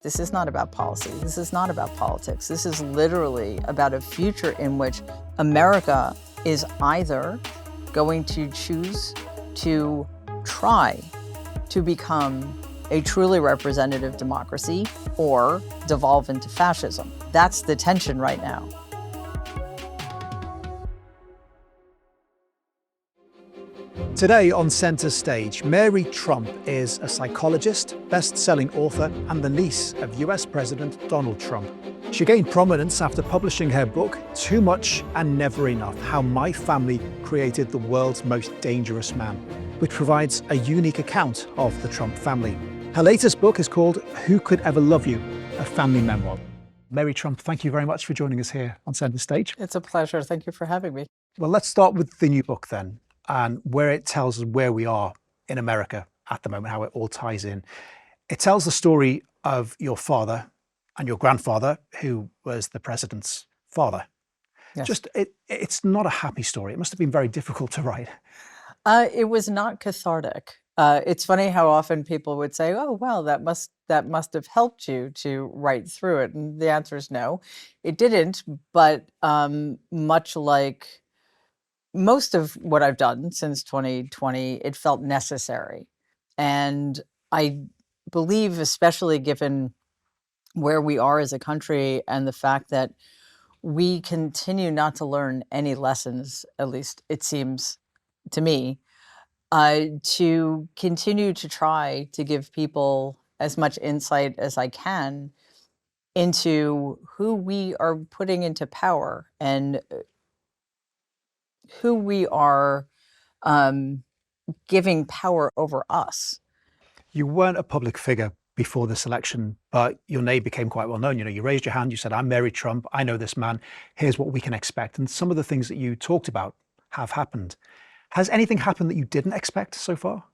This is not about policy. This is not about politics. This is literally about a future in which America is either going to choose to try to become a truly representative democracy or devolve into fascism. That's the tension right now. Today on Centre Stage, Mary Trump is a psychologist, best-selling author, and the niece of US President Donald Trump. She gained prominence after publishing her book, Too Much and Never Enough: How My Family Created the World's Most Dangerous Man, which provides a unique account of the Trump family. Her latest book is called Who Could Ever Love You? A Family Memoir. Mary Trump, thank you very much for joining us here on Centre Stage. It's a pleasure. Thank you for having me. Well, let's start with the new book then, and where it tells us where we are in America at the moment, how it all ties in. It tells the story of your father and your grandfather, who was the president's father. Yes. It's not a happy story. It must have been very difficult to write. It was not cathartic. It's funny how often people would say, "Oh, well, that must have helped you to write through it," and the answer is no, it didn't. But much like most of what I've done since 2020, it felt necessary, and I believe, especially given where we are as a country and the fact that we continue not to learn any lessons, at least it seems to me, to continue to try to give people as much insight as I can into who we are putting into power and who we are giving power over us. You weren't a public figure before this election, but your name became quite well known. You raised your hand, you said, "I'm Mary Trump, I know this man, here's what we can expect." And some of the things that you talked about have happened. Has anything happened that you didn't expect so far?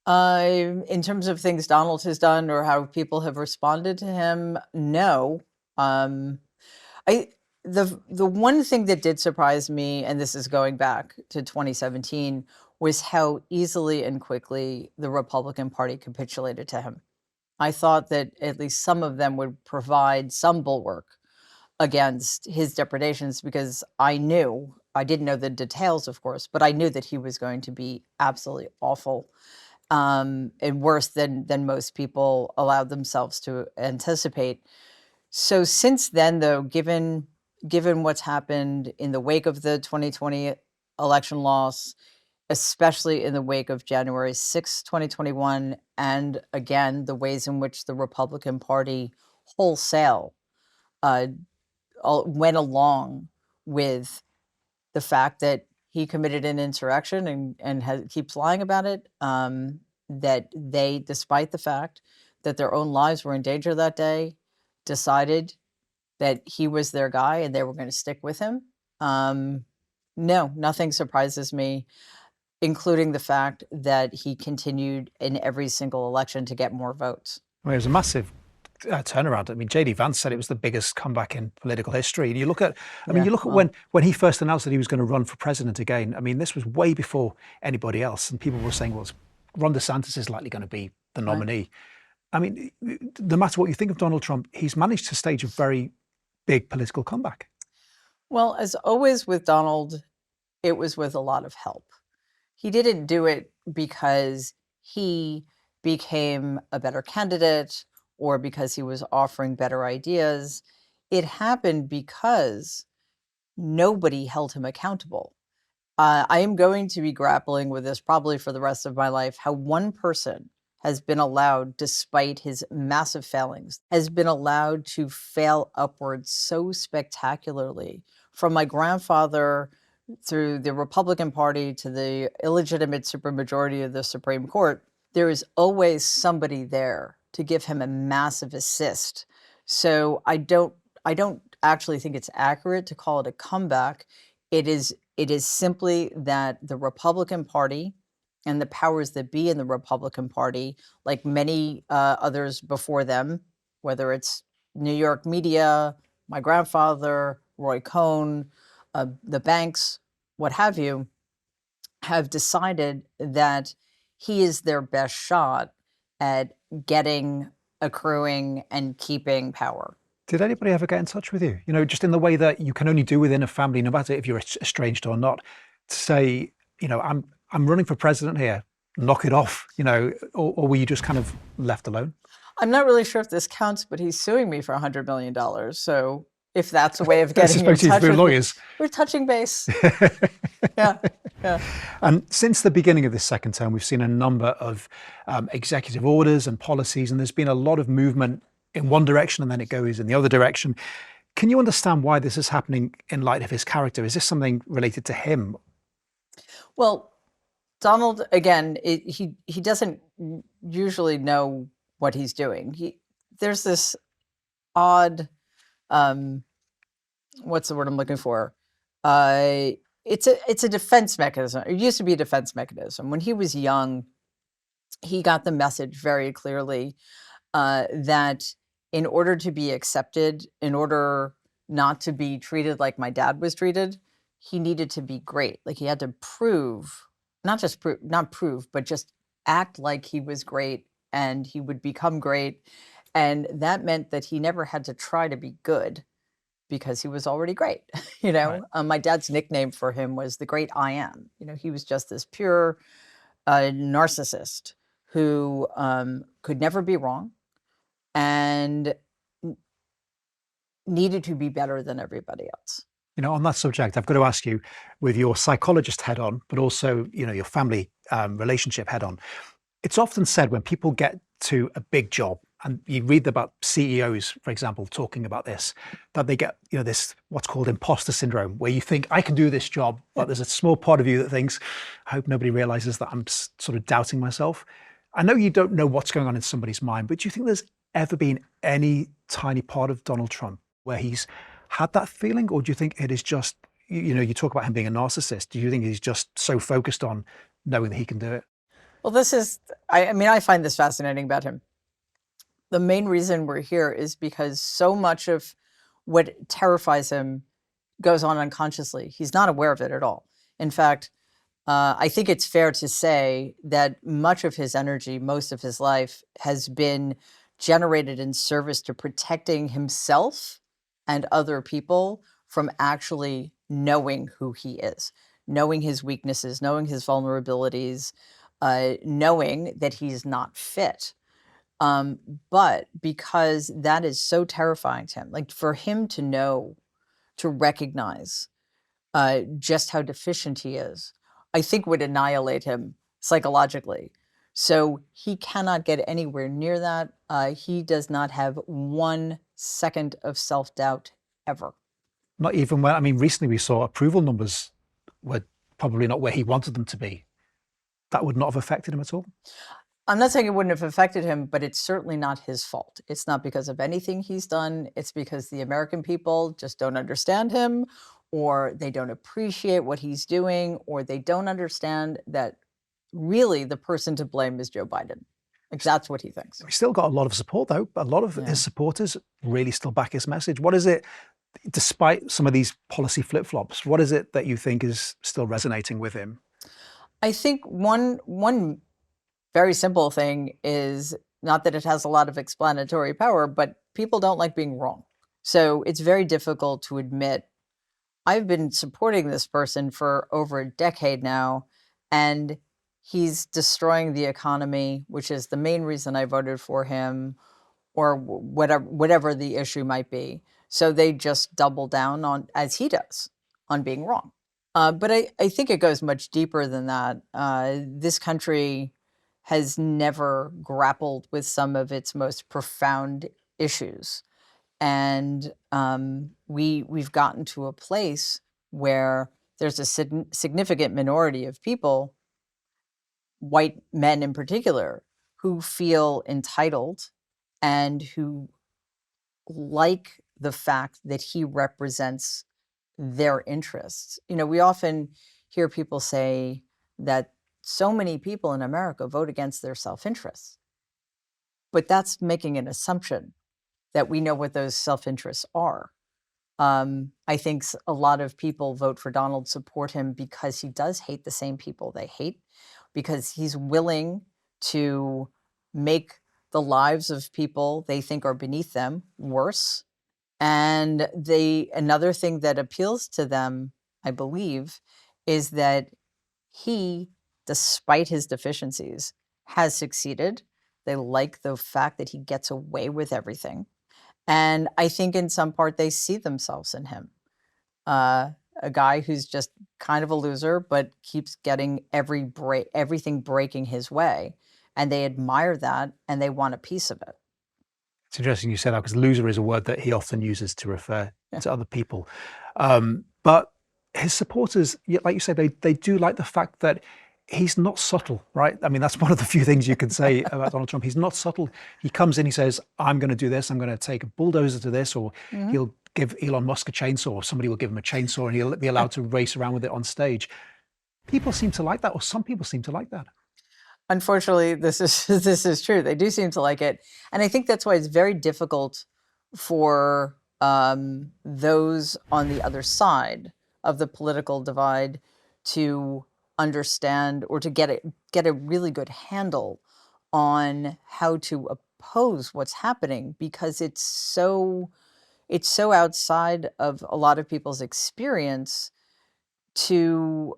In terms of things Donald has done or how people have responded to him, no. I the one thing that did surprise me, and this is going back to 2017, was how easily and quickly the Republican Party capitulated to him. I thought that at least some of them would provide some bulwark against his depredations, because I didn't know the details, of course, but I knew that he was going to be absolutely awful, and worse than most people allowed themselves to anticipate. So since then, though, given what's happened in the wake of the 2020 election loss, especially in the wake of January 6, 2021, and again, the ways in which the Republican Party wholesale uh, went along with the fact that he committed an insurrection and keeps lying about it, that they, despite the fact that their own lives were in danger that day, decided that he was their guy and they were going to stick with him. No, nothing surprises me, including the fact that he continued in every single election to get more votes. I mean, it was a massive turnaround. I mean, J.D. Vance said it was the biggest comeback in political history. And you look at, when he first announced that he was going to run for president again, I mean, this was way before anybody else. And people were saying, well, Ron DeSantis is likely going to be the nominee. Right. I mean, no matter what you think of Donald Trump, he's managed to stage a very big political comeback. Well, as always with Donald, it was with a lot of help. He didn't do it because he became a better candidate or because he was offering better ideas. It happened because nobody held him accountable. I am going to be grappling with this probably for the rest of my life, how one person has been allowed, despite his massive failings, has been allowed to fail upwards so spectacularly. From my grandfather through the Republican Party to the illegitimate supermajority of the Supreme Court, there is always somebody there to give him a massive assist. So I don't actually think it's accurate to call it a comeback. It is simply that the Republican Party and the powers that be in the Republican Party, like many others before them, whether it's New York media, my grandfather, Roy Cohn, the banks, what have you, have decided that he is their best shot at getting accruing and keeping power. Did anybody ever get in touch with you? Just in the way that you can only do within a family, no matter if you're estranged or not, to say, I'm running for president here, knock it off, or were you just kind of left alone? I'm not really sure if this counts, but he's suing me for $100 million. So if that's a way of I getting in suspect he's touch through with lawyers. me, we're touching base. Yeah, yeah. And since the beginning of this second term, we've seen a number of executive orders and policies, and there's been a lot of movement in one direction and then it goes in the other direction. Can you understand why this is happening in light of his character? Is this something related to him? Well, Donald, again, he doesn't usually know what he's doing. There's this odd, what's the word I'm looking for? It's a defense mechanism. It used to be a defense mechanism. When he was young, he got the message very clearly that in order to be accepted, in order not to be treated like my dad was treated, he needed to be great. Like he had to prove, not prove, but just act like he was great and he would become great. And that meant that he never had to try to be good because he was already great. Right. My dad's nickname for him was the great I am. He was just this pure narcissist who could never be wrong and needed to be better than everybody else. On that subject, I've got to ask you, with your psychologist head on, but also, your family relationship head on, it's often said when people get to a big job, and you read about CEOs, for example, talking about this, that they get, this what's called imposter syndrome, where you think, I can do this job, but there's a small part of you that thinks, I hope nobody realizes that I'm sort of doubting myself. I know you don't know what's going on in somebody's mind, but do you think there's ever been any tiny part of Donald Trump where he's had that feeling? Or do you think it is just, you talk about him being a narcissist. Do you think he's just so focused on knowing that he can do it? Well, I find this fascinating about him. The main reason we're here is because so much of what terrifies him goes on unconsciously. He's not aware of it at all. In fact, I think it's fair to say that much of his energy, most of his life, has been generated in service to protecting himself and other people from actually knowing who he is, knowing his weaknesses, knowing his vulnerabilities, knowing that he's not fit. But because that is so terrifying to him, like for him to know, to recognize just how deficient he is, I think would annihilate him psychologically. So he cannot get anywhere near that. He does not have 1 second of self-doubt ever. Not even when, recently we saw approval numbers were probably not where he wanted them to be. That would not have affected him at all? I'm not saying it wouldn't have affected him, but it's certainly not his fault. It's not because of anything he's done. It's because the American people just don't understand him, or they don't appreciate what he's doing, or they don't understand that really the person to blame is Joe Biden. Like that's what he thinks. He's still got a lot of support, though. A lot of his supporters really still back his message. What is it, despite some of these policy flip-flops, what is it that you think is still resonating with him? I think one very simple thing is not that it has a lot of explanatory power, but people don't like being wrong. So it's very difficult to admit, I've been supporting this person for over a decade now, and he's destroying the economy, which is the main reason I voted for him, or whatever the issue might be. So they just double down on, as he does, on being wrong. But I think it goes much deeper than that. This country has never grappled with some of its most profound issues. And we've gotten to a place where there's a significant minority of people, white men in particular, who feel entitled and who like the fact that he represents their interests. We often hear people say that so many people in America vote against their self-interests. But that's making an assumption that we know what those self-interests are. I think a lot of people vote for Donald, support him because he does hate the same people they hate, because he's willing to make the lives of people they think are beneath them worse. And another thing that appeals to them, I believe, is that he, despite his deficiencies, has succeeded. They like the fact that he gets away with everything. And I think in some part they see themselves in him. Uh, a guy who's just kind of a loser, but keeps getting everything breaking his way. And they admire that and they want a piece of it. It's interesting you say that, because loser is a word that he often uses to refer to other people. But his supporters, like you say, they do like the fact that he's not subtle, right? I mean, that's one of the few things you can say about Donald Trump. He's not subtle. He comes in, he says, I'm going to do this. I'm going to take a bulldozer to this, or he'll give Elon Musk a chainsaw, or somebody will give him a chainsaw and he'll be allowed to race around with it on stage. People seem to like that, or some people seem to like that. Unfortunately, this is true. They do seem to like it. And I think that's why it's very difficult for those on the other side of the political divide to understand or to get a really good handle on how to oppose what's happening, because it's so outside of a lot of people's experience to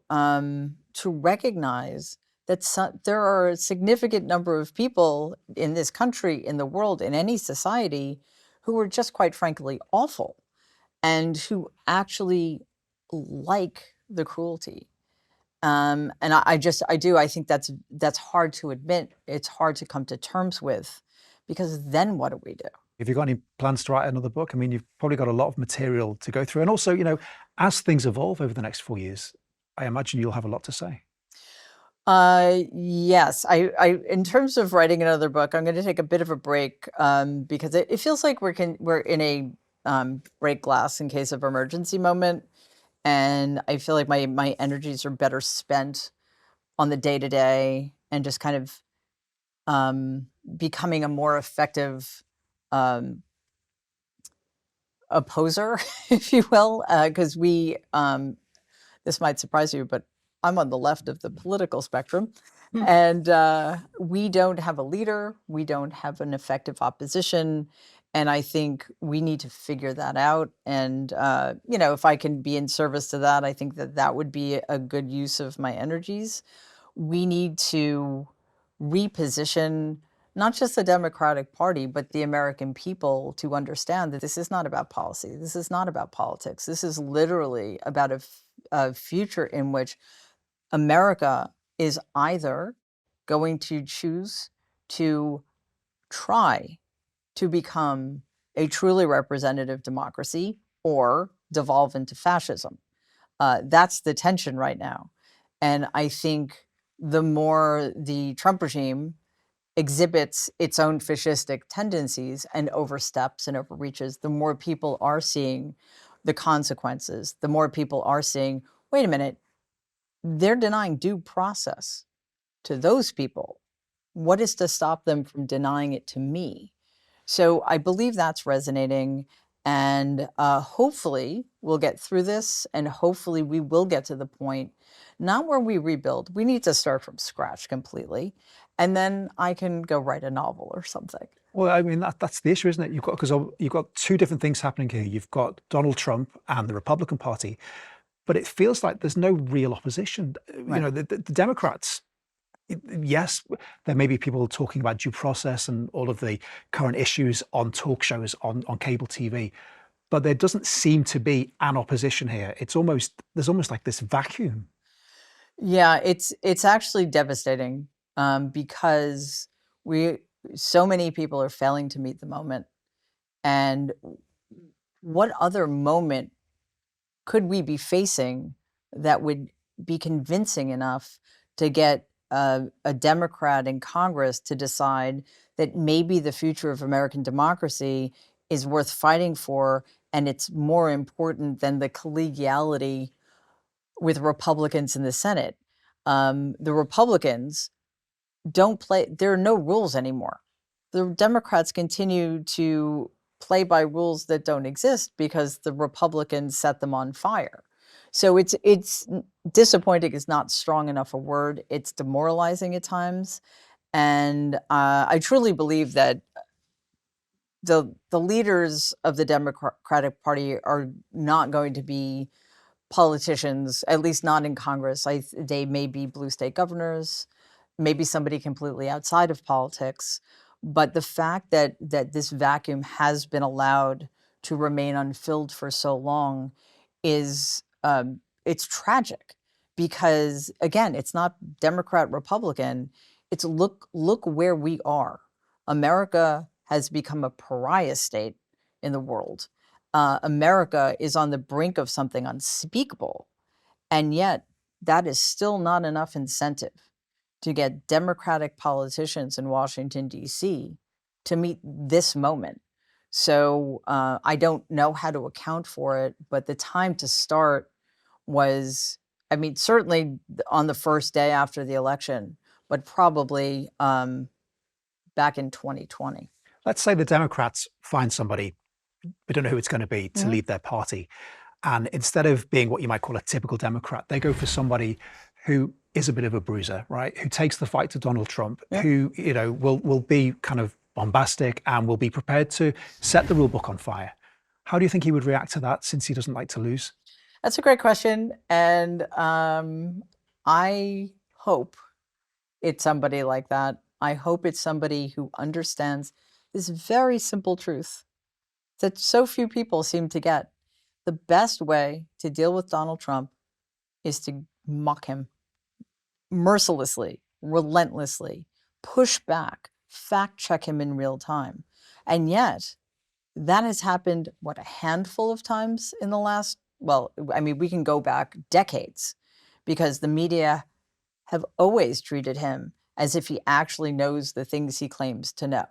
recognize that there are a significant number of people in this country, in the world, in any society, who are just quite frankly awful, and who actually like the cruelty. And I think that's hard to admit. It's hard to come to terms with, because then what do we do? Have you got any plans to write another book? I mean, you've probably got a lot of material to go through. And also, as things evolve over the next 4 years, I imagine you'll have a lot to say. Yes, in terms of writing another book, I'm going to take a bit of a break, because it feels like we're in a break glass in case of emergency moment. And I feel like my energies are better spent on the day to day and just kind of becoming a more effective opposer, if you will, because this might surprise you, but I'm on the left of the political spectrum, and we don't have a leader. We don't have an effective opposition. And I think we need to figure that out. And, if I can be in service to that, I think that would be a good use of my energies. We need to reposition not just the Democratic Party, but the American people to understand that this is not about policy. This is not about politics. This is literally about a future in which America is either going to choose to try to become a truly representative democracy or devolve into fascism. That's the tension right now. And I think the more the Trump regime exhibits its own fascistic tendencies and oversteps and overreaches, the more people are seeing the consequences, the more people are seeing, wait a minute, they're denying due process to those people. What is to stop them from denying it to me? So I believe that's resonating, and hopefully we'll get through this, and hopefully we will get to the point, not where we rebuild. We need to start from scratch completely, and then I can go write a novel or something. Well, I mean, that's the issue, isn't it? Because you've got two different things happening here. You've got Donald Trump and the Republican Party, but it feels like there's no real opposition. Right. The Democrats, yes, there may be people talking about due process and all of the current issues on talk shows, on cable TV, but there doesn't seem to be an opposition here. There's almost like this vacuum. Yeah, it's actually devastating, because so many people are failing to meet the moment. And what other moment could we be facing that would be convincing enough to get a Democrat in Congress to decide that maybe the future of American democracy is worth fighting for, and it's more important than the collegiality with Republicans in the Senate? The Republicans don't play, there are no rules anymore. The Democrats continue to play by rules that don't exist because the Republicans set them on fire. So it's disappointing is not strong enough a word. It's demoralizing at times. And I truly believe that the leaders of the Democratic Party are not going to be politicians, at least not in Congress. They may be blue state governors, maybe somebody completely outside of politics. But the fact that this vacuum has been allowed to remain unfilled for so long is it's tragic, because again, it's not Democrat Republican. It's look where we are. America has become a pariah state in the world. America is on the brink of something unspeakable, and yet that is still not enough incentive to get Democratic politicians in Washington, D.C. to meet this moment. So I don't know how to account for it, but the time to start was, I mean, certainly on the first day after the election, but probably back in 2020. Let's say the Democrats find somebody, we don't know who it's going to be, to lead their party. And instead of being what you might call a typical Democrat, they go for somebody who is a bit of a bruiser, right? Who takes the fight to Donald Trump, who, will be kind of bombastic and will be prepared to set the rule book on fire. How do you think he would react to that, since he doesn't like to lose? That's a great question. And I hope it's somebody like that. I hope it's somebody who understands this very simple truth that so few people seem to get. The best way to deal with Donald Trump is to mock him mercilessly, relentlessly, push back, fact check him in real time. And yet, that has happened, what, a handful of times in the last, well, I mean, we can go back decades, because the media have always treated him as if he actually knows the things he claims to know.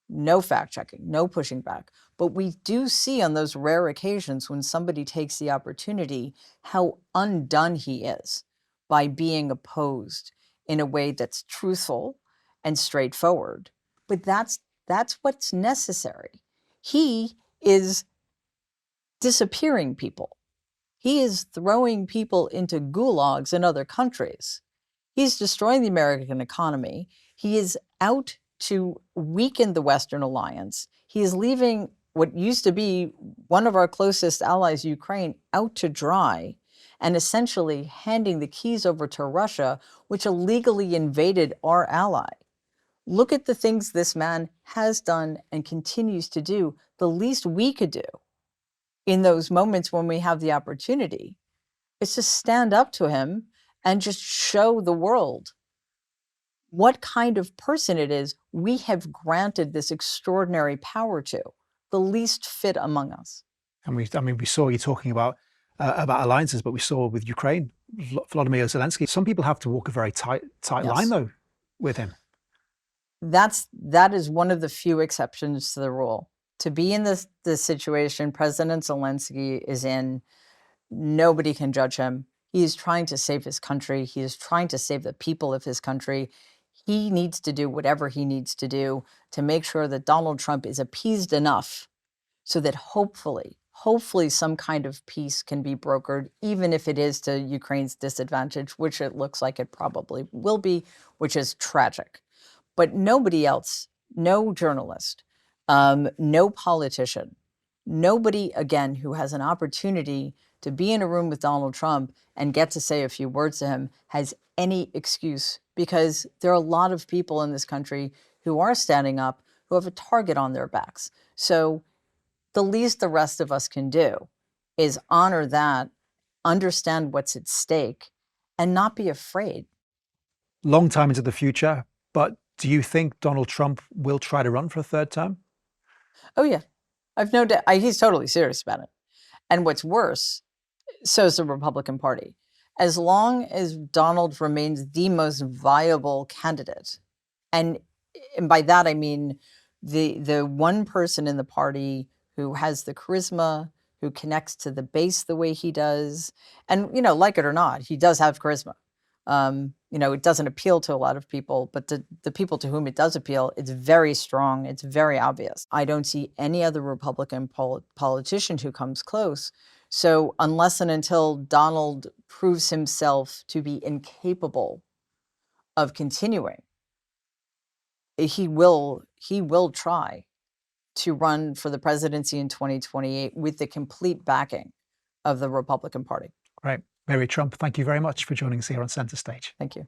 No fact checking, no pushing back. But we do see on those rare occasions when somebody takes the opportunity how undone he is by being opposed in a way that's truthful and straightforward. But that's what's necessary. He is disappearing people. He is throwing people into gulags in other countries. He's destroying the American economy. He is out to weaken the Western alliance. He is leaving what used to be one of our closest allies, Ukraine, out to dry, and essentially handing the keys over to Russia, which illegally invaded our ally. Look at the things this man has done and continues to do. The least we could do in those moments when we have the opportunity is to stand up to him and just show the world what kind of person it is we have granted this extraordinary power to, the least fit among us. And we saw you talking about alliances, but we saw with Ukraine, Volodymyr Zelenskyy. Some people have to walk a very tight line, though, with him. That is one of the few exceptions to the rule. To be in this situation President Zelenskyy is in, nobody can judge him. He is trying to save his country. He is trying to save the people of his country. He needs to do whatever he needs to do to make sure that Donald Trump is appeased enough so that hopefully some kind of peace can be brokered, even if it is to Ukraine's disadvantage, which it looks like it probably will be, which is tragic. But nobody else, no journalist, no politician, nobody, again, who has an opportunity to be in a room with Donald Trump and get to say a few words to him has any excuse, because there are a lot of people in this country who are standing up, who have a target on their backs. So the least the rest of us can do is honor that, understand what's at stake, and not be afraid. Long time into the future, but do you think Donald Trump will try to run for a third term? Oh, yeah. I've no doubt. He's totally serious about it. And what's worse, so is the Republican Party. As long as Donald remains the most viable candidate, and by that I mean the one person in the party who has the charisma, who connects to the base the way he does, and like it or not, he does have charisma. It doesn't appeal to a lot of people, but the people to whom it does appeal, it's very strong. It's very obvious. I don't see any other Republican politician who comes close. So unless and until Donald proves himself to be incapable of continuing, he will try to run for the presidency in 2028 with the complete backing of the Republican Party. Great. Mary Trump, thank you very much for joining us here on Centre Stage. Thank you.